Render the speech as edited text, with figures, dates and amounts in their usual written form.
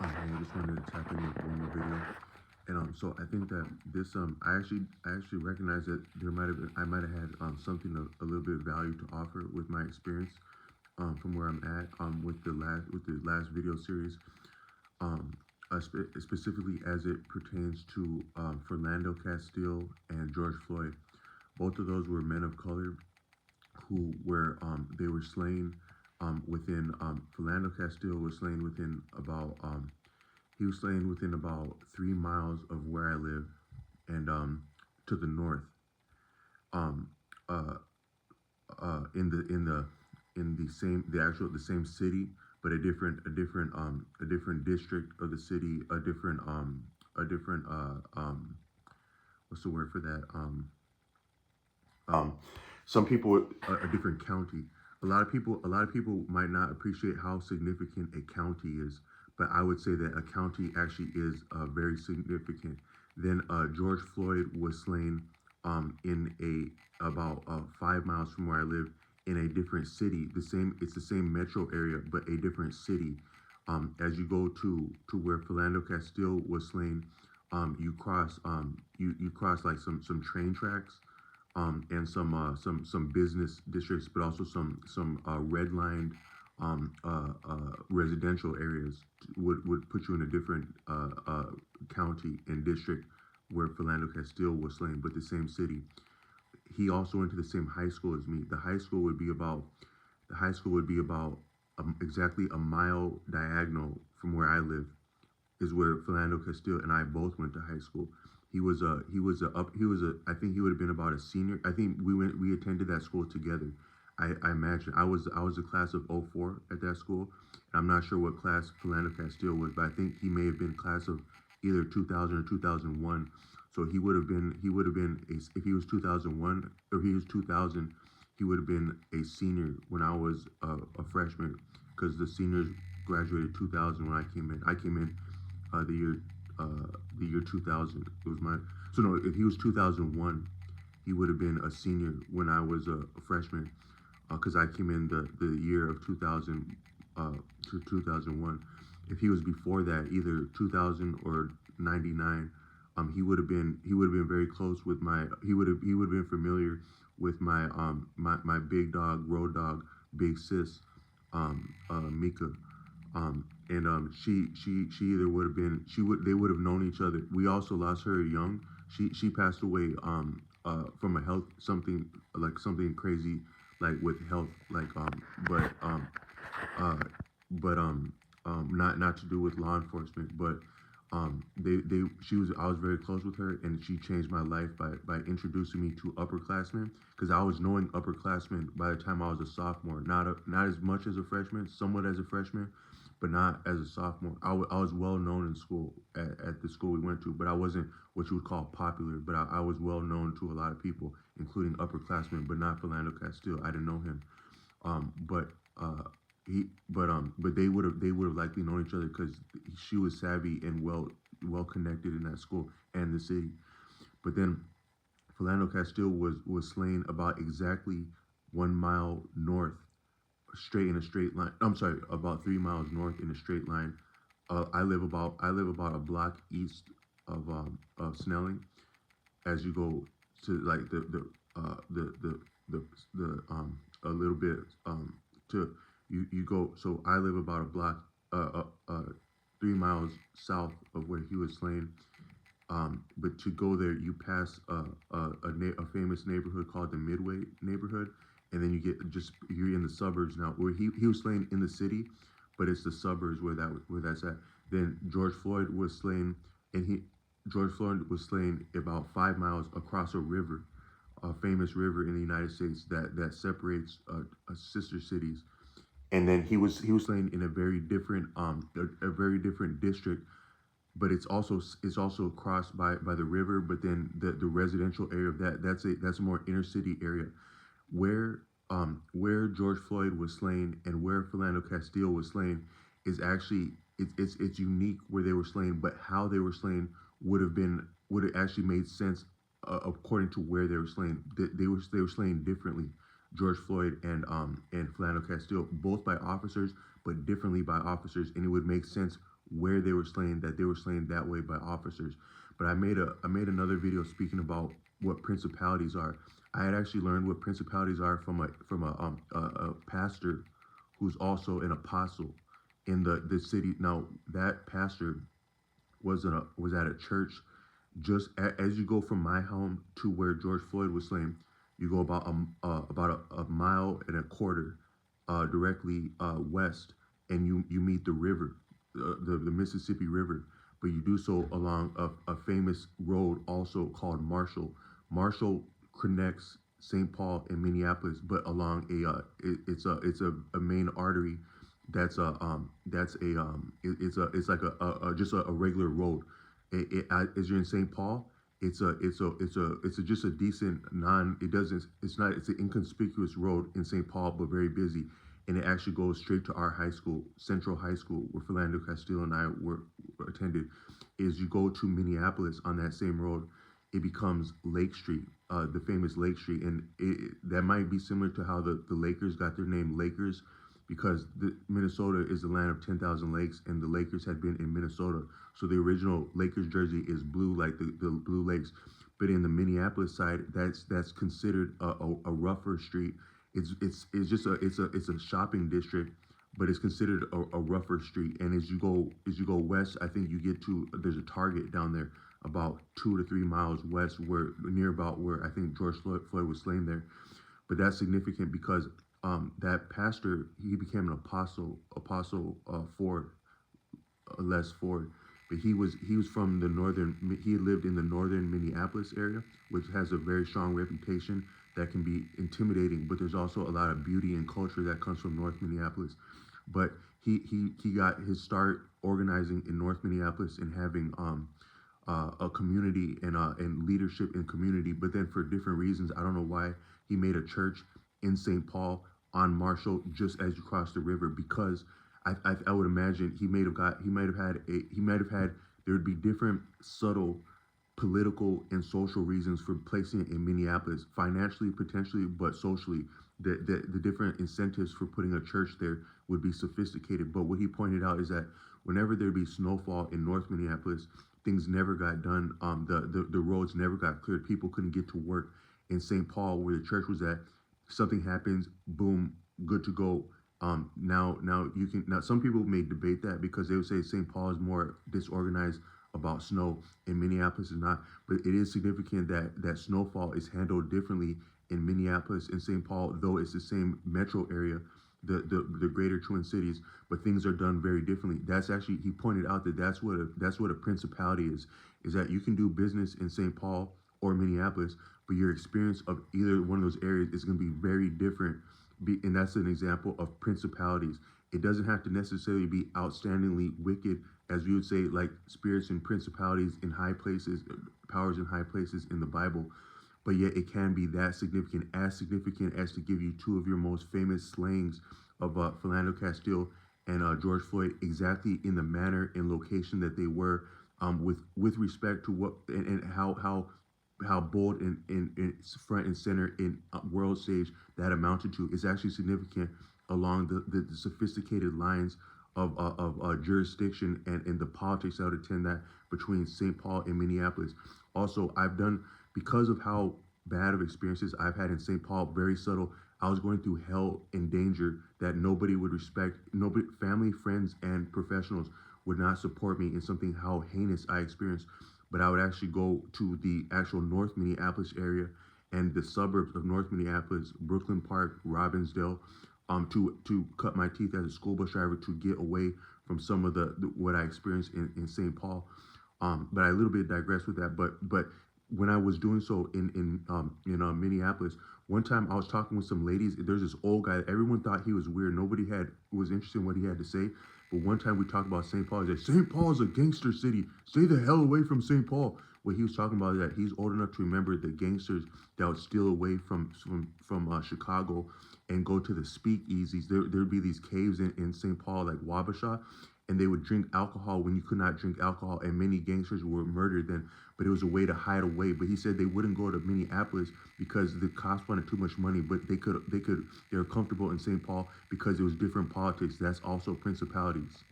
I just wanted to tap in with one more video, and so I think that this I actually recognize that I might have had something a little bit of value to offer with my experience from where I'm at with the last video series specifically as it pertains to Philando Castile and George Floyd. Both of those were men of color who were they were slain within Philando Castile was slain within about he was slain within about 3 miles of where I live and to the north um uh in the same city, but a different district of the city, a different what's the word for that um some people a different county. A lot of people might not appreciate how significant a county is, but I would say that a county actually is very significant. Then George Floyd was slain in a about 5 miles from where I live in a different city. It's the same metro area, but a different city. As you go to where Philando Castile was slain, you cross like some train tracks and some business districts, but also some redlined residential areas would put you in a different county and district where Philando Castile was slain, but the same city. He also went to the same high school as me. The high school would be about exactly a mile diagonal from where I live is where Philando Castile and I both went to high school. I think he would have been about a senior. I think we attended that school together. I imagine I was a class of '04 at that school. And I'm not sure what class Philando Castile was, but I think he may have been class of either 2000 or 2001. So he would have been if he was 2001 or if he was 2000, he would have been a senior when I was a freshman because the seniors graduated 2000 when I came in. I came in uh, the year the year 2000. It was my so no. If he was 2001, he would have been a senior when I was a freshman because I came in the year of 2000 to 2001. If he was before that, either 2000 or 99, he would have been very close with my he would have been familiar with my big dog, road dog, big sis, Mika. And she either would have been she would they would have known each other. We also lost her young. She passed away from a health something crazy like with health but uh not to do with law enforcement, but they she was I was very close with her, and she changed my life by introducing me to upperclassmen because I was knowing upperclassmen by the time I was a sophomore, not as much as a freshman, somewhat as a freshman, but not as a sophomore. I was well known in school at the school we went to, but I wasn't what you would call popular, but I was well known to a lot of people, including upperclassmen, but not Philando Castile. I didn't know him, but they would have likely known each other because she was savvy and well connected in that school and the city. But then Philando Castile was slain about exactly 1 mile north, straight in a straight line. I'm sorry, about 3 miles north in a straight line. I live about a block east of Snelling. As you go to like the a little bit to you go. So I live about a block 3 miles south of where he was slain. But to go there, you pass a famous neighborhood called the Midway neighborhood, and then you're in the suburbs now. Where he was slain in the city, but it's the suburbs where that's at. Then and he George Floyd was slain about 5 miles across a river, a famous river in the United States that separates sister cities. And then he was slain in a very different district, but it's also crossed by the river. But then the residential area of that's a more inner city area where George Floyd was slain and where Philando Castile was slain is actually it's unique where they were slain, but how they were slain would have actually made sense according to where they were slain. They were slain differently. George Floyd and Philando Castile, both by officers, but differently by officers, and it would make sense where they were slain, that they were slain that way by officers. But I made another video speaking about what principalities are. I had actually learned what principalities are from a pastor who's also an apostle in the city. Now that pastor was at a church just as you go from my home to where George Floyd was slain. You go about a mile and a quarter directly west, and you meet the river, the Mississippi River. But you do so along a famous road also called Marshall. Marshall connects St. Paul and Minneapolis, but along it's a main artery it's like just a regular road. As you're in St. Paul, it's just a decent it's an inconspicuous road in St. Paul, but very busy, and it actually goes straight to our high school, Central High School, where Philando Castile and I were attended. Is you go to Minneapolis on that same road, it becomes Lake Street, the famous Lake Street, and that might be similar to how the Lakers got their name Lakers, because Minnesota is the land of 10,000 lakes, and the Lakers had been in Minnesota. So the original Lakers jersey is blue, like the Blue Lakes. But in the Minneapolis side, that's considered a rougher street. It's a shopping district, but it's considered a rougher street. And as you go west, I think you get to there's a Target down there about 2 to 3 miles west, where near about where I think George Floyd was slain there. But that's significant because that pastor, he became an apostle Ford, Les Ford, but he was from the he lived in the northern Minneapolis area, which has a very strong reputation that can be intimidating, but there's also a lot of beauty and culture that comes from North Minneapolis. But he got his start organizing in North Minneapolis and having a community and leadership in community. But then for different reasons, I don't know why, he made a church in St. Paul on Marshall just as you cross the river, because I would imagine he might have had there would be different subtle political and social reasons for placing it in Minneapolis, financially potentially, but socially the different incentives for putting a church there would be sophisticated. But what he pointed out is that whenever there'd be snowfall in North Minneapolis, things never got done. The roads never got cleared. People couldn't get to work. In St. Paul, where the church was at, something happens, boom, good to go. Now you can. Now some people may debate that because they would say St. Paul is more disorganized about snow, and Minneapolis is not. But it is significant that snowfall is handled differently in Minneapolis and St. Paul, though it's the same metro area, the greater Twin Cities, but things are done very differently. That's actually, he pointed out that that's what a principality is that you can do business in St. Paul or Minneapolis, but your experience of either one of those areas is going to be very different. And that's an example of principalities. It doesn't have to necessarily be outstandingly wicked, as we would say, like spirits and principalities in high places, powers in high places in the Bible. But yet it can be that significant as to give you two of your most famous slayings of Philando Castile and George Floyd, exactly in the manner and location that they were, with respect to what and how bold and front and center in world stage that amounted to. Is actually significant along the sophisticated lines of jurisdiction and the politics that would attend that between St. Paul and Minneapolis. Also, because of how bad of experiences I've had in St. Paul, very subtle, I was going through hell and danger that nobody would respect. Nobody, family, friends, and professionals would not support me in something how heinous I experienced. But I would actually go to the actual North Minneapolis area and the suburbs of North Minneapolis, Brooklyn Park, Robbinsdale, to cut my teeth as a school bus driver to get away from some of what I experienced in St. Paul. But I a little bit digress with that. But when I was doing so in Minneapolis, one time I was talking with some ladies. There's this old guy. Everyone thought he was weird. Nobody was interested in what he had to say. But one time we talked about St. Paul. He said, St. Paul is a gangster city. Stay the hell away from St. Paul. What he was talking about is that he's old enough to remember the gangsters that would steal away from Chicago and go to the speakeasies. There'd be these caves in St. Paul, like Wabasha, and they would drink alcohol when you could not drink alcohol, and many gangsters were murdered then, but it was a way to hide away. But he said they wouldn't go to Minneapolis because the cops wanted too much money, but they were comfortable in St. Paul because it was different politics. That's also principalities.